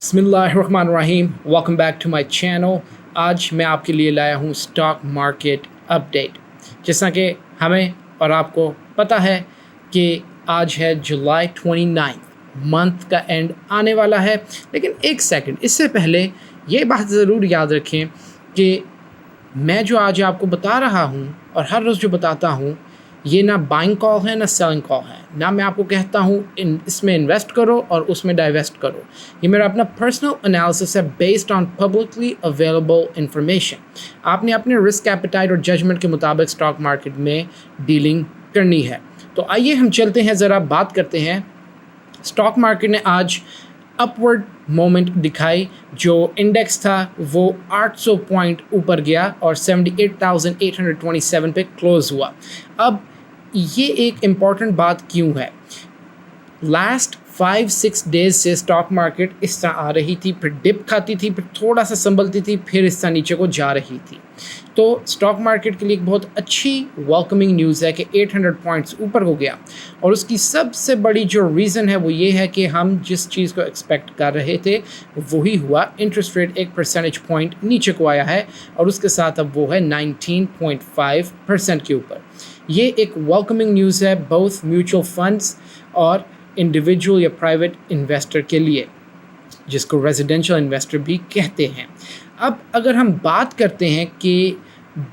बिस्मिल्लाहिर्रहमानिर्रहीम, welcome back to my channel. आज मैं आपके लिए लाया हूँ स्टॉक मार्केट अपडेट। जैसा कि हमें और आपको पता है कि आज है जुलाई 29, मंथ का एंड आने वाला है। लेकिन एक सेकंड, इससे पहले ये बात ज़रूर याद रखें कि मैं जो आज आपको बता रहा हूँ और हर रोज़ जो बताता हूँ, ये ना बाइंग कॉल है ना सेलिंग कॉल है। ना मैं आपको कहता हूँ इसमें इन्वेस्ट करो और उसमें डाइवेस्ट करो। ये मेरा अपना पर्सनल एनालिसिस है based on publicly available information. आपने अपने रिस्क एपेटाइट और जजमेंट के मुताबिक स्टॉक मार्केट में डीलिंग करनी है। तो आइए हम चलते हैं, ज़रा बात करते हैं। स्टॉक मार्केट ने आज अपवर्ड मोमेंट दिखाई। जो इंडेक्स था वो 800 पॉइंट ऊपर गया और 78,827 पे क्लोज़ हुआ। अब ये एक इम्पॉर्टेंट बात क्यों है, लास्ट 5-6 डेज़ से स्टॉक मार्केट इस तरह आ रही थी, फिर डिप खाती थी, फिर थोड़ा सा संभलती थी, फिर इस तरह नीचे को जा रही थी। तो स्टॉक मार्केट के लिए एक बहुत अच्छी वेलकमिंग न्यूज़ है कि 800 पॉइंट्स ऊपर हो गया। और उसकी सबसे बड़ी जो रीज़न है वो ये है कि हम जिस चीज़ को एक्सपेक्ट कर रहे थे वही हुआ। इंटरेस्ट रेट 1 परसेंटेज पॉइंट नीचे को आया है और उसके साथ अब वो है 19.5% के ऊपर। ये एक वेलकमिंग न्यूज़ है बोथ म्यूचुअल फंड्स और इंडिविजुअल या प्राइवेट इन्वेस्टर के लिए, जिसको रेजिडेंशियल इन्वेस्टर भी कहते हैं। अब अगर हम बात करते हैं कि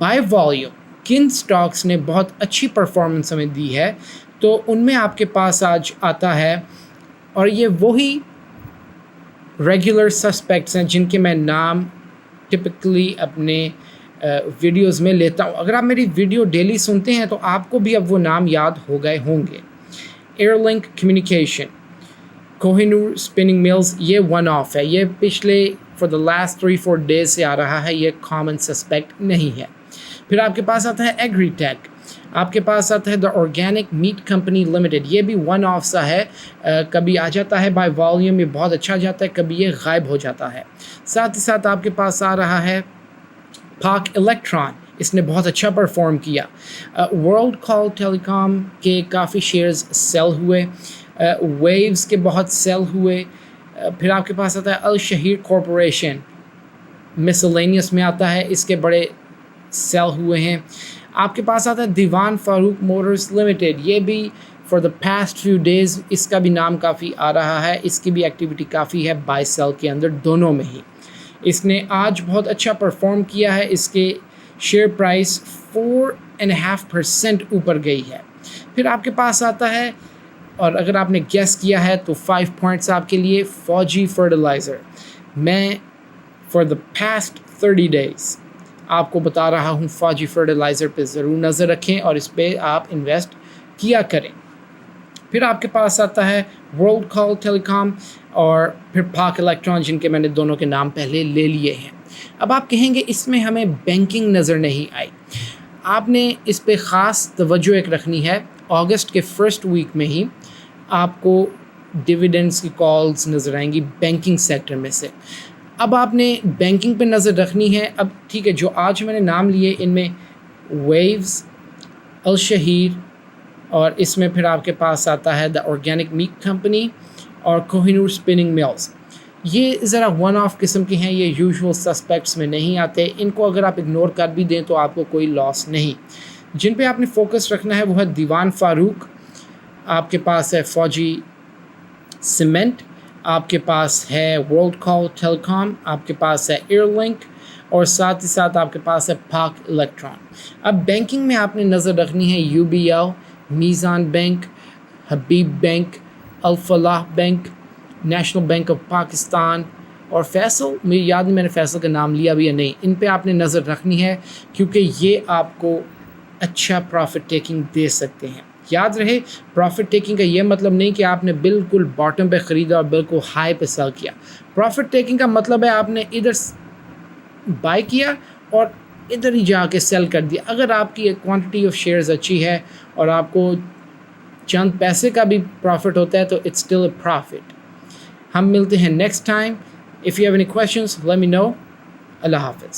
बाय वॉल्यूम किन स्टॉक्स ने बहुत अच्छी परफॉर्मेंस हमें दी है, तो उनमें आपके पास आज आता है, और ये वही रेगुलर सस्पेक्ट्स हैं जिनके मैं नाम टिपिकली अपने वीडियोस में लेता हूँ। अगर आप मेरी वीडियो डेली सुनते हैं तो आपको भी अब वो नाम याद हो गए होंगे। Airlink communication, Kohinoor spinning mills, ये वन ऑफ है। ये पिछले फॉर द लास्ट 3-4 डेज से आ रहा है, ये कॉमन सस्पेक्ट नहीं है। फिर आपके पास आता है एग्रीटेक, आपके पास आता है the organic meat company limited. ये भी वन ऑफ सा है, कभी आ जाता है बाय वॉल्यूम, ये बहुत अच्छा जाता है, कभी ये गायब हो जाता है। साथ ही साथ आपके पास आ रहा है पाक इलेक्ट्रॉन, इसने बहुत अच्छा परफॉर्म किया। वर्ल्ड कॉल टेलीकॉम के काफ़ी शेयर्स सेल हुए, वेव्स के बहुत सेल हुए। फिर आपके पास आता है अल शहीर कॉरपोरेशन, मिसलेनियस में आता है, इसके बड़े सेल हुए हैं। आपके पास आता है दीवान फारूक मोटर्स लिमिटेड, ये भी for the past few days इसका भी नाम काफ़ी आ रहा है, इसकी भी एक्टिविटी काफ़ी है बाय सेल के अंदर दोनों में ही। इसने आज बहुत अच्छा परफॉर्म किया है, इसके शेयर प्राइस 4.5% ऊपर गई है। फिर आपके पास आता है, और अगर आपने गेस किया है तो 5 पॉइंट्स आपके लिए, फौजी फर्टिलाइज़र। मैं फॉर द पास्ट 30 डेज़ आपको बता रहा हूँ फौजी फर्टिलाइज़र पे ज़रूर नज़र रखें और इस पे आप इन्वेस्ट किया करें। फिर आपके पास आता है वर्ल्ड कॉल टेलीकॉम और फिर पाक इलेक्ट्रॉन, जिनके मैंने दोनों के नाम पहले ले लिए हैं। अब आप कहेंगे इसमें हमें बैंकिंग नज़र नहीं आई। आपने इस पे ख़ास तवज्जो एक रखनी है। अगस्त के फर्स्ट वीक में ही आपको डिविडेंड्स की कॉल्स नज़र आएंगी बैंकिंग सेक्टर में से। अब आपने बैंकिंग पे नज़र रखनी है। अब ठीक है, जो आज मैंने नाम लिए इनमें वेव्स, अल शहीर, और इसमें फिर आपके पास आता है द ऑर्गेनिक मीट कंपनी और कोहिनूर स्पिनिंग मिल्स। ये ज़रा वन ऑफ किस्म के हैं, ये यूजुअल सस्पेक्ट्स में नहीं आते। इनको अगर आप इग्नोर कर भी दें तो आपको कोई लॉस नहीं। जिन पे आपने फोकस रखना है वो है दीवान फारूक, आपके पास है फौजी सीमेंट, आपके पास है वर्ल्ड कॉल टेलीकॉम, आपके पास है एयरलिंक, और साथ ही साथ आपके पास है पाक इलेक्ट्रॉन। अब बैंकिंग में आपने नज़र रखनी है UBL, Meezan bank, Habib bank, Al Falah bank, national bank of Pakistan और फैसल। मुझे याद नहीं मैंने फैसल का नाम लिया भी या नहीं। इन पे आपने नज़र रखनी है क्योंकि ये आपको अच्छा प्रॉफिट टेकिंग दे सकते हैं। याद रहे, प्रॉफिट टेकिंग का ये मतलब नहीं कि आपने बिल्कुल बॉटम पे ख़रीदा और बिल्कुल हाई पे सेल किया। प्रॉफिट टेकिंग का मतलब है आपने इधर बाय किया और इधर ही जाके सेल कर दिया। अगर आपकी क्वांटिटी ऑफ शेयर्स अच्छी है और आपको चंद पैसे का भी प्रॉफिट होता है तो इट्स स्टिल अ प्रॉफिट। हम मिलते हैं next time. If you have any questions let me know. अल्लाह हाफ़िज़।